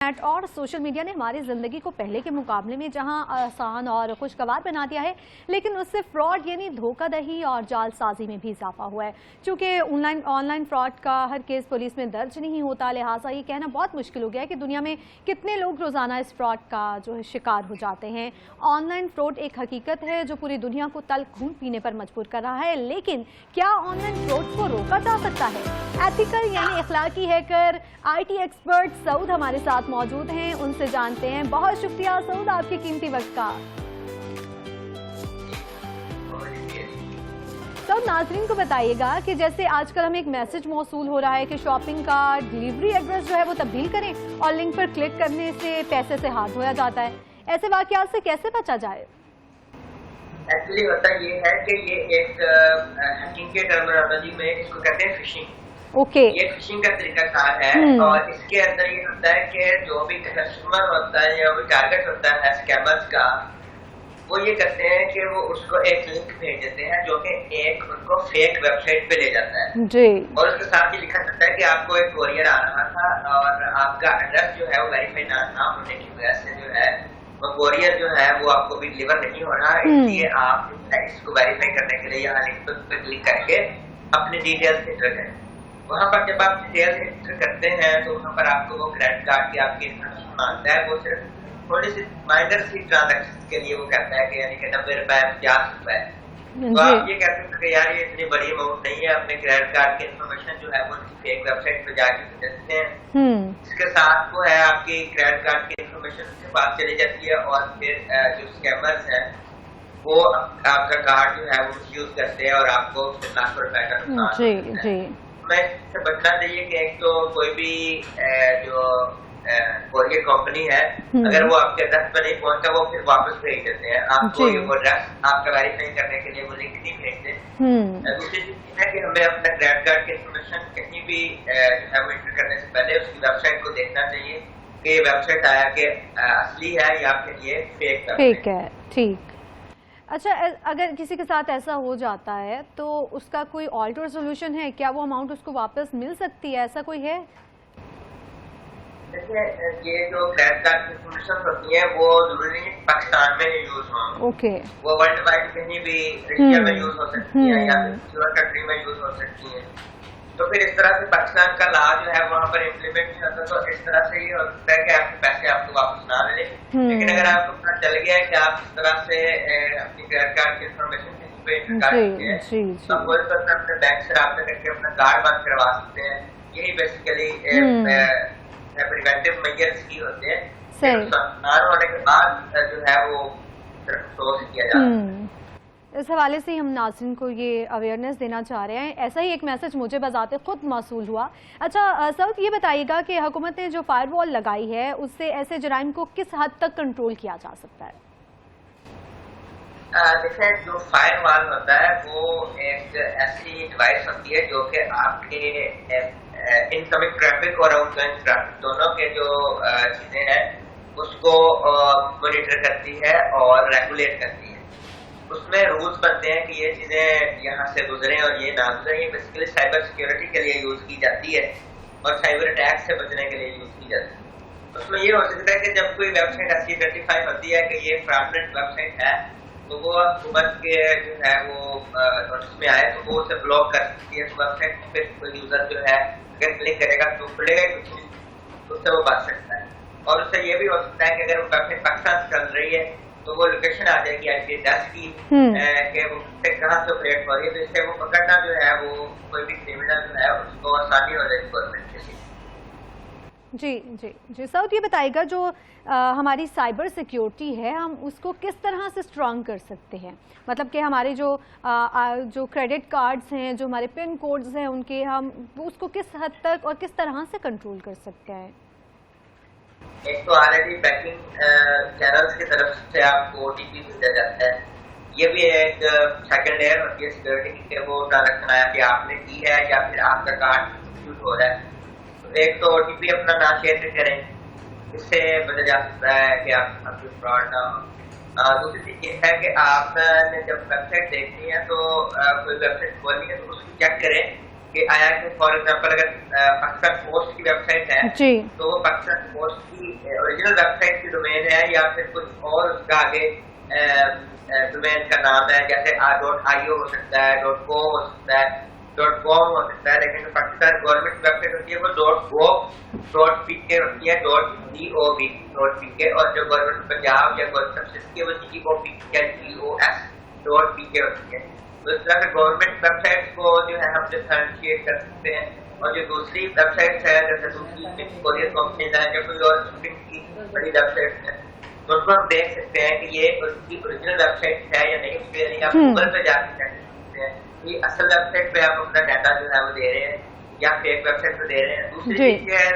Net और social media ने हमारी ज़िंदगी को पहले के मुकाबले में जहां आसान और खुशगवार बना दिया है, लेकिन उससे फ्रॉड यानी धोखाधड़ी और जालसाजी में भी इजाफा हुआ है। चूँकि ऑनलाइन फ्रॉड का हर केस पुलिस में दर्ज नहीं होता, लिहाजा ये कहना बहुत मुश्किल हो गया है कि दुनिया में कितने लोग रोज़ाना इस फ्रॉड का जो है शिकार हो जाते हैं। ऑनलाइन फ्रॉड एक हकीकत है जो पूरी दुनिया को तल खून पीने पर मजबूर कर रहा है, लेकिन क्या ऑनलाइन फ्रॉड को रोका जा सकता है? एथिकल यानी अखलाकी हैकर IT एक्सपर्ट सऊद हमारे साथ मौजूद हैं, उनसे जानते हैं। बहुत शुक्रिया सऊद आपके कीमती वक्त का। सऊद, नाज़रीन को बताइएगा कि जैसे आजकल हमें एक मैसेज मौसूल हो रहा है कि शॉपिंग का डिलीवरी एड्रेस जो है वो तब्दील करें और लिंक पर क्लिक करने से पैसे से हाथ धोया जाता है, ऐसे वाकयात से कैसे बचा जाए? एक्चुअली होता ये है कि ये एक हैकिंग के टर्मिनोलॉजी में इसको कहते हैं फिशिंग। ओके। ये फिशिंग का तरीकाकार है और इसके अंदर ये होता है कि जो भी कस्टमर होता है या वो टारगेट होता है स्कैमर्स का, वो ये करते हैं कि वो उसको एक लिंक भेज देते हैं जो कि एक उनको फेक वेबसाइट पे ले जाता है जी। और उसके साथ ये लिखा जाता है कि आपको एक कोरियर आ रहा था और आपका एड्रेस जो है वो वेरीफाई ना होने की वजह से जो है वो कोरियर जो है वो आपको भी डिलीवर नहीं हो रहा, इसलिए आप इसको वेरीफाई करने के लिए यहाँ लिंक पर क्लिक करके अपनी डिटेल्स एंटर करें। वहाँ पर जब आप डिटेल्स एंटर करते हैं तो वहाँ पर आपको वो क्रेडिट कार्ड की आपकी इन्फॉर्मेशन मांगता है। वो सिर्फ थोड़ी सी माइनर सी ट्रांजेक्शन के लिए वो कहता है कि यानी कि 90 रुपए 50 रुपए। तो आप ये कहते हैं कि यार ये इतनी बड़ी अमाउंट नहीं है, अपने क्रेडिट कार्ड की इन्फॉर्मेशन जो है वो फेक वेबसाइट पर जाके देते हैं। इसके साथ वो है आपकी क्रेडिट कार्ड की इन्फॉर्मेशन उसके पास चली जाती है और फिर जो स्कैमर्स हैं वो आपका कार्ड जो है वो यूज करते हैं और आपको लाखों रुपए का नुकसान। मैं इससे बचना चाहिए कि एक तो कोई भी जो कोरियर कंपनी है अगर वो आपके एड्रेस पर नहीं पहुंचता वो फिर वापस भेज देते हैं आपको, ये वो एड्रेस आपका वेरीफाई करने के लिए वो लिंक नहीं भेजते। दूसरी चीज है कि हमें अपना क्रेडिट कार्ड की इन्फॉर्मेशन कहीं भी है वो एंटर करने से पहले उसकी वेबसाइट को देखना चाहिए कि ये वेबसाइट आया कि असली है या फिर ये फेक है। ठीक। अच्छा, अगर किसी के साथ ऐसा हो जाता है तो उसका कोई ऑल्टर सोल्यूशन है क्या? वो अमाउंट उसको वापस मिल सकती है, ऐसा कोई है? देखिए, ये जो क्रेडिट कार्ड की इन्फॉर्मेशन होती है वो जरूरी नहीं पाकिस्तान में यूज हो। ओके। वो वर्ल्ड वाइड कहीं भी रशिया में यूज हो सकती है या किसी और कंट्री में यूज हो सकती है। तो फिर इस तरह से पाकिस्तान का लॉ जो है वहाँ पर इम्प्लीमेंट नहीं होता, तो इस तरह से ये हो सकता है कि आपके पैसे आपको वापस ना मिले। लेकिन अगर आपको पता चल गया है कि आप इस तरह से अपनी क्रेडिट कार्ड की इन्फॉर्मेशन कहीं पे एंटर कर सकते हैं तो आप कोई पर अपने बैंक से रब्ता करके अपना कार्ड बंद करवा सकते हैं। यही बेसिकली प्रिवेंटिव मेजर्स की होते हैं। नुकसान होने के बाद जो है वो सिर्फ अफसोस किया जाता है। इस हवाले से हम नाज़रीन को ये अवेयरनेस देना चाह रहे हैं। ऐसा ही एक मैसेज मुझे बजाते खुद मौसूल हुआ। अच्छा सऊद, ये बताइएगा कि हुकूमत ने जो फायरवॉल लगाई है उससे ऐसे जराइम को किस हद तक कंट्रोल किया जा सकता है? देखिए, जो फायरवॉल होता है वो एक ऐसी डिवाइस होती है जो कि आपके इनकमिंग ट्रैफिक और आउटगोइंग ट्रैफिक दोनों के जो चीजें हैं उसको मॉनिटर करती है और रेगुलेट करती है। उसमें रूल्स बनते हैं कि ये चीजें यहाँ से गुजरे और ये ना गुजरे। ये बेसिकली साइबर सिक्योरिटी के लिए यूज की जाती है और साइबर अटैक से बचने के लिए यूज की जाती है। उसमें ये हो सकता है कि जब कोई वेबसाइट ऐसी आइडेंटिफाई होती है कि ये फ्रॉडलेंट वेबसाइट है तो वो हुकूमत के जो है वो नोटिस में आए तो वो उसे ब्लॉक कर सकती है। वेबसाइट पे कोई यूजर जो है अगर क्लिक करेगा तो खुलेगा कुछ नहीं, तो उससे वो बच सकता है। और उससे ये भी हो सकता है कि अगर वो वेबसाइट पाकिस्तान से चल रही है तो वो लोकेशन आ जाएगी आपके डेस्क की कि वो कहाँ से ऑपरेट हो रही है, तो इससे वो पकड़ना जो है वो कोई भी क्रिमिनल जो है उसको आसानी हो जाएगी गवर्नमेंट के लिए। जी जी जी। सऊद, ये बताइएगा जो हमारी साइबर सिक्योरिटी है हम उसको किस तरह से स्ट्रॉन्ग कर सकते हैं? मतलब कि हमारे जो क्रेडिट कार्ड्स हैं, जो हमारे पिन कोड्स हैं, उनके हम उसको किस हद तक और किस तरह से कंट्रोल कर सकते हैं? एक तो ऑलरेडी बैंकिंग चैनल्स की तरफ से आपको OTP भेजा जाता है। ये भी एक सेकंड लेयर होती है सिक्योरिटी की कि वो ट्रांजेक्शन आया कि आपने की है या फिर आपका कार्ड यूज हो रहा है। तो एक तो OTP अपना ना शेयर करें, इससे बचा जा सकता है कि आपकी फ्रॉड ना हो। दूसरी चीज ये है कि आपने जब वेबसाइट देखनी है तो कोई वेबसाइट खोलनी है तो उसको चेक करें कि आया कि फॉर एग्जांपल अगर पाकिस्तान पोस्ट की वेबसाइट है जी, तो वो पाकिस्तान पोस्ट की ओरिजिनल वेबसाइट की डोमेन है या फिर कुछ और उसका आगे डोमेन का नाम है, जैसे .io हो सकता है, .co हो सकता है, .com हो सकता है, लेकिन पाकिस्तान गवर्नमेंट वेबसाइट होती है वो .gov.pk होती है, .gov.pk, और जो गवर्नमेंट पंजाब या गवर्नमेंट सबसिडी है वो .gov.pk होती है। तो इस तरह से गवर्नमेंट वेबसाइट को जो है हम डिफरेंशिएट कर सकते हैं, और जो दूसरी वेबसाइट है जैसे दूसरी कोरियर कंपनीज है या कोई और शिपिंग की बड़ी वेबसाइट है, तो उनको हम देख सकते हैं कि ये उसकी ओरिजिनल वेबसाइट है या नहीं। उसके लिए आप गूगल पे जाकर चेक कर सकते हैं कि असल वेबसाइट पे आप अपना डाटा जो है वो दे रहे हैं या फेक वेबसाइट पे दे रहे हैं। दूसरी चीज है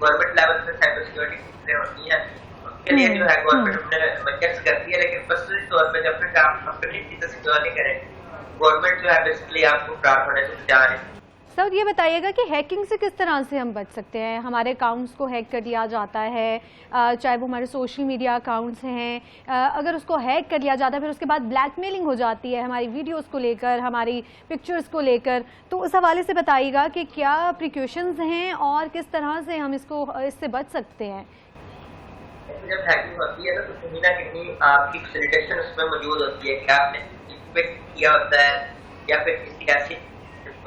गवर्नमेंट लेवल पे साइबर सिक्योरिटी चीजें होती है, उसके लिए जो है गवर्नमेंट अपने चेक्स करती है, लेकिन पर्सनल तौर पर जब तक आप अपनी चीजें सिक्योर नहीं करें, गवर्नमेंट जो है बेसिकली आपको फ्रॉड होने से बचा रही है। सर ये बताइएगा कि हैकिंग से किस तरह से हम बच सकते हैं? हमारे अकाउंट्स को हैक कर लिया जाता है, चाहे वो हमारे सोशल मीडिया अकाउंट्स हैं, अगर उसको हैक कर लिया जाता है फिर उसके बाद ब्लैकमेलिंग हो जाती है हमारी वीडियोस को लेकर, हमारी पिक्चर्स को लेकर, तो उस हवाले से बताइएगा कि क्या प्रिकॉशंस हैं और किस तरह से हम इससे बच सकते हैं? जब हैकिंग होती है ना तो कहीं ना कहीं आपकी फैसिलिटेशन उसमें मौजूद होती है कि आपने किया होता है या फिर किसी ऐसी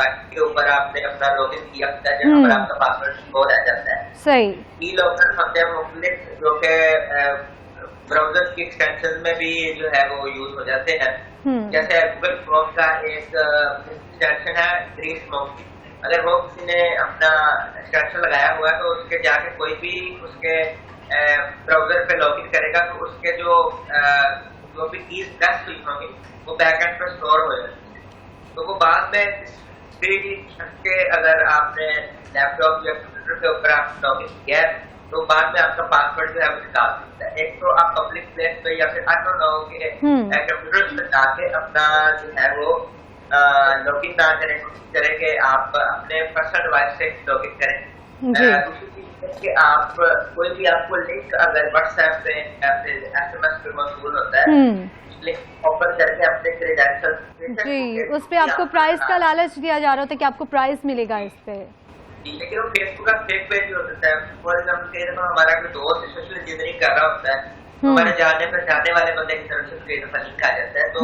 के ऊपर आपने अपना लॉगिन किया होता है जहाँ पर आपका पासवर्ड वो रह जाता है। सही। की लॉगर होते हैं मुख्तलिफ जो कि ब्राउजर की एक्सटेंशन में भी जो है वो यूज हो जाते हैं। जैसे गूगल क्रोम का एक एक्सटेंशन है ग्रीन स्मोक, अगर वो किसी ने अपना एक्सटेंशन लगाया हुआ है तो उसके जाके कोई भी उसके ब्राउजर पे लॉगिन करेगा तो उसके जो भी कीज प्रेस हुई होंगी वो बैकएंड पर स्टोर हो जाती है। तो वो बाद में के अगर आपने लैपटॉप या कंप्यूटर के ऊपर आप लॉगिन किया है तो बाद में आपका पासवर्ड जो है वो निकाल सकता है। एक तो आप पब्लिक प्लेस पे या फिर अननोन लोगों के कंप्यूटर पे जाके अपना जो है वो लॉगिन ना करें, कोशिश करें कि आप अपने पर्सनल डिवाइस से लॉगिन करें। दूसरी चीज है कि आप कोई भी आपको लिंक अगर व्हाट्सएप पे या फिर SMS पे मौजूद होता है, ओपन करके अपने क्रेडेंशियल्स जी, उस पे आपको प्राइस का लालच दिया जा रहा होता है कि आपको प्राइस मिलेगा इस पे। लेकिन वो फेसबुक का फेक पेज हो सकता है। फॉर एग्जाम्पल कई दफा हमारा कोई दोस्त सोशल इंजीनियरिंग कर रहा होता है, हमारे जानने वाले बंदे की तरफ से कई दफा लिंक आ जाता है, तो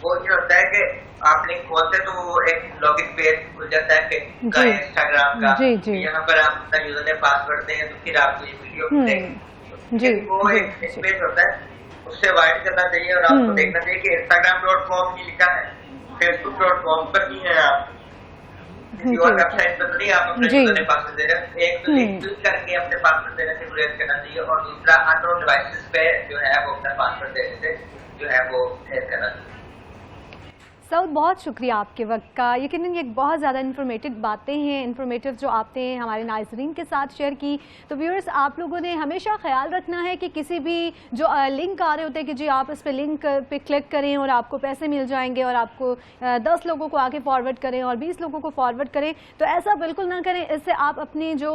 वो ये होता है कि आप लिंक खोलते हैं तो वो एक लॉगिन पेज खुल जाता है फेसबुक का, इंस्टाग्राम का, यहाँ पर आप अपना यूजर नेम पासवर्ड दें तो फिर आपको ये वीडियो मिलेगी। वो एक पेज होता है, उससे अवॉइड करना चाहिए और आपको देखना चाहिए कि Instagram.com ही लिखा है, Facebook.com पर ही है, आप किसी और वेबसाइट पर नहीं आप अपने यूजर नेम पासवर्ड दे रहे हैं। एक तो लिंक क्लिक करके अपने पासवर्ड देने से गुरेज करना चाहिए, और दूसरा अननोन डिवाइसेस पे जो है वो अपना पासवर्ड देने से जो है वो शेयर करना चाहिए। सऊद, बहुत शुक्रिया आपके वक्त का। यकीनन ये बहुत ज़्यादा इन्फॉर्मेटिव बातें हैं, इन्फॉर्मेटिव जो आपने हमारे नाज़रीन के साथ शेयर की। तो व्यूअर्स, आप लोगों ने हमेशा ख्याल रखना है कि किसी भी जो लिंक आ रहे होते हैं कि जी आप इस पे लिंक पे क्लिक करें और आपको पैसे मिल जाएंगे और आपको 10 लोगों को आगे फॉरवर्ड करें और 20 लोगों को फॉरवर्ड करें, तो ऐसा बिल्कुल ना करें। इससे आप अपनी जो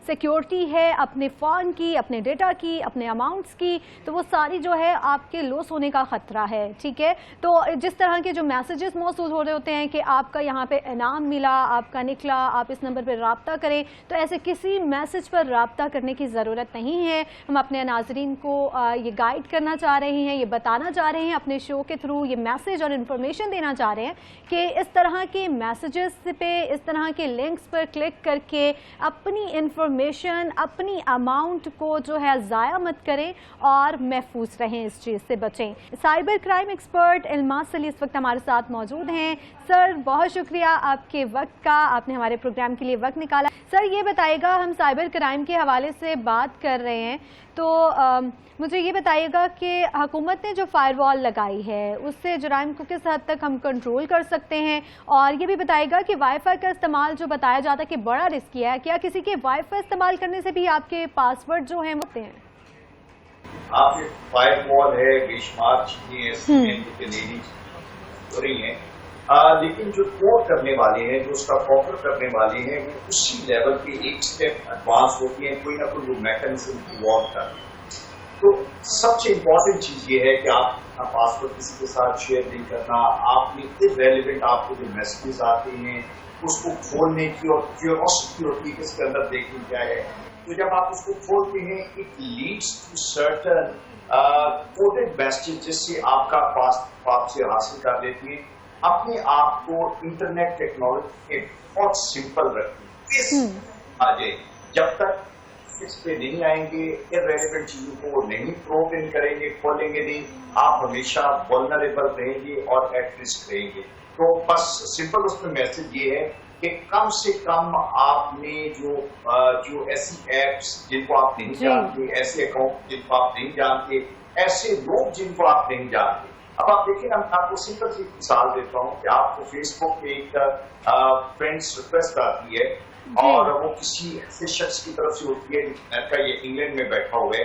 सिक्योरिटी है अपने फ़ोन की, अपने डेटा की, अपने अमाउंट्स की, तो वो सारी जो है आपके लॉस होने का ख़तरा है। ठीक है, तो जिस तरह के जो मैसेजेस मौसूल हो रहे होते हैं कि आपका यहाँ पे इनाम मिला, आपका निकला, आप इस नंबर पर राब्ता करें, तो ऐसे किसी मैसेज पर राब्ता करने की ज़रूरत नहीं है। हम अपने नाज़रीन को ये गाइड करना चाह रहे हैं, ये बताना चाह रहे हैं अपने शो के थ्रू, ये मैसेज और इन्फॉर्मेशन देना चाह रहे हैं कि इस तरह के मैसेजेस पे, इस तरह के लिंक्स पर क्लिक करके अपनी इन्फॉर्मेशन, अपनी अमाउंट को जो है ज़ाया मत करें और महफूज रहें, इस चीज़ से बचें। Cyber crime expert Ilmas Ali इस वक्त हमारे साथ मौजूद हैं। सर, बहुत शुक्रिया आपके वक्त का, आपने हमारे प्रोग्राम के लिए वक्त निकाला। सर, ये बताइएगा, हम साइबर क्राइम के हवाले से बात कर रहे हैं, तो मुझे ये बताइएगा कि हुकूमत ने जो फायरवॉल लगाई है उससे जुराइम को किस हद तक हम कंट्रोल कर सकते हैं, और ये भी बताइएगा कि वाईफाई का इस्तेमाल जो बताया जाता है कि बड़ा रिस्की है, क्या किसी के वाईफाई इस्तेमाल करने से भी आपके पासवर्ड जो हैं होते हैं? आपके फायरवॉल है, बेशुमार चीजें हो रही हैं, लेकिन जो कोड करने वाले हैं, जो उसका कॉपर करने वाले हैं, वो उसी लेवल पे एक स्टेप एडवांस होती है, कोई ना कोई वो मैकेनिज्म इवॉल्व करते हैं। तो सबसे इम्पोर्टेंट चीज ये है कि आप अपना पासवर्ड किसी के साथ शेयर नहीं करना। आपने इररेलेवेंट आपको जो मैसेजेस आते हैं उसको खोलने की और क्यूरियोसिटी होती है कि इसके अंदर देखने क्या है। तो जब आप उसको खोलते हैं, it leads to certain coded message जिससे आपका पासवर्ड आपसे हासिल कर लेती है। अपने आप को इंटरनेट टेक्नोलॉजी में बहुत सिंपल रखें। आगे जब तक इस पे नहीं आएंगे, इररेलेवेंट चीजों को नहीं प्रोब इन करेंगे, खोलेंगे नहीं, आप हमेशा वल्नरेबल रहेंगे और एट रिस्क रहेंगे। तो बस सिंपल उसमें मैसेज ये है कि कम से कम आपने जो ऐसी एप्स जिनको आप नहीं जानते, ऐसे अकाउंट जिनको आप नहीं जानते, ऐसे लोग जिनको आप नहीं जानते। अब आप देखिए, मैं आपको सिंपल सी मिसाल देता हूँ कि आपको फेसबुक पे एक फ्रेंड्स रिक्वेस्ट आती है और वो किसी ऐसे शख्स की तरफ से होती है जिसका ये इंग्लैंड में बैठा हुआ है,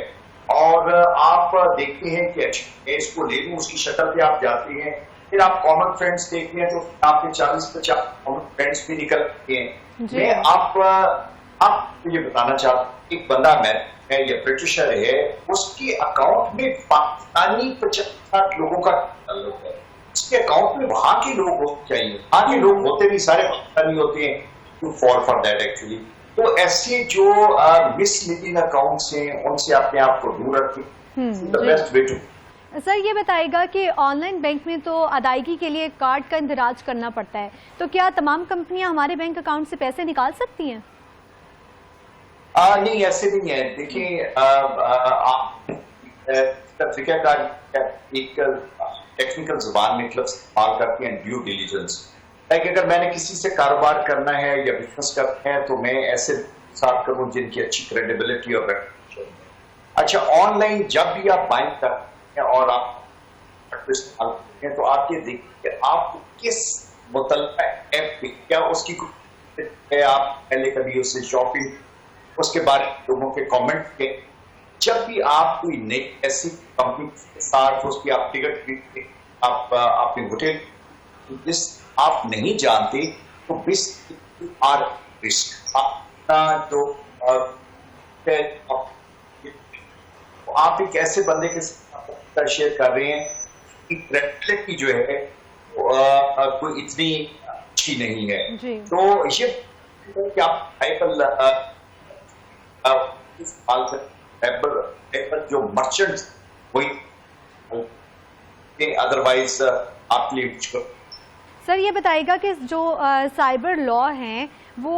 और आप देखते हैं कि मैं इसको ले लूं, उसकी शक्ल पे आप जाते हैं, फिर आप कॉमन फ्रेंड्स देखते हैं तो आपके 40-50 कॉमन फ्रेंड्स भी निकलते हैं। मैं आपको ये बताना चाहता हूँ, एक बंदा मैं ये ब्रिटिशर है, उसके अकाउंट में पाकिस्तानी 50 लोगों का ताल्लुक है। उसके अकाउंट में वहां के लोग होते चाहिए, वहां के लोग होते भी सारे पाकिस्तानी होते हैं to fall for that actually। तो ऐसे जो मिसलीडिंग अकाउंट्स हैं उनसे अपने आप को दूर रखें। The best way to। Sir ये बताइएगा कि ऑनलाइन बैंक में तो अदायगी के लिए कार्ड का इंतजाज करना पड़ता है, तो क्या तमाम कंपनियां हमारे बैंक अकाउंट से पैसे निकाल सकती हैं? नहीं, ऐसे नहीं है। देखिए, अफ्रीका का एक टेक्निकल जुबान में मतलब इस्तेमाल करते हैं ड्यू डिलीजेंस। अगर मैंने किसी से कारोबार करना है या बिजनेस करना है तो मैं ऐसे साथ करूं जिनकी अच्छी क्रेडिबिलिटी और रेपुटेशन है। अच्छा, ऑनलाइन जब भी आप बाइंग करते हैं और आप इस्तेमाल करते हैं तो आप ये देखिए आप किस मुतल्लिका ऐप पे, क्या उसकी आप पहले कभी उससे शॉपिंग, उसके बारे में लोगों के कमेंट के, जब भी आप कोई नई ऐसी कंपनी के साथ उसकी आप टिकट खरीदते, आप अपने होटल जिस आप नहीं जानते तो रिस्क आपका जो आप एक ऐसे बंदे के साथ शेयर कर रहे हैं कि क्रेडिबिलिटी जो है कोई इतनी अच्छी नहीं है। तो ये कि आप एप्पल जो मर्चेंट वही अदरवाइज आपके लिए। सर ये बताइएगा कि जो साइबर लॉ हैं वो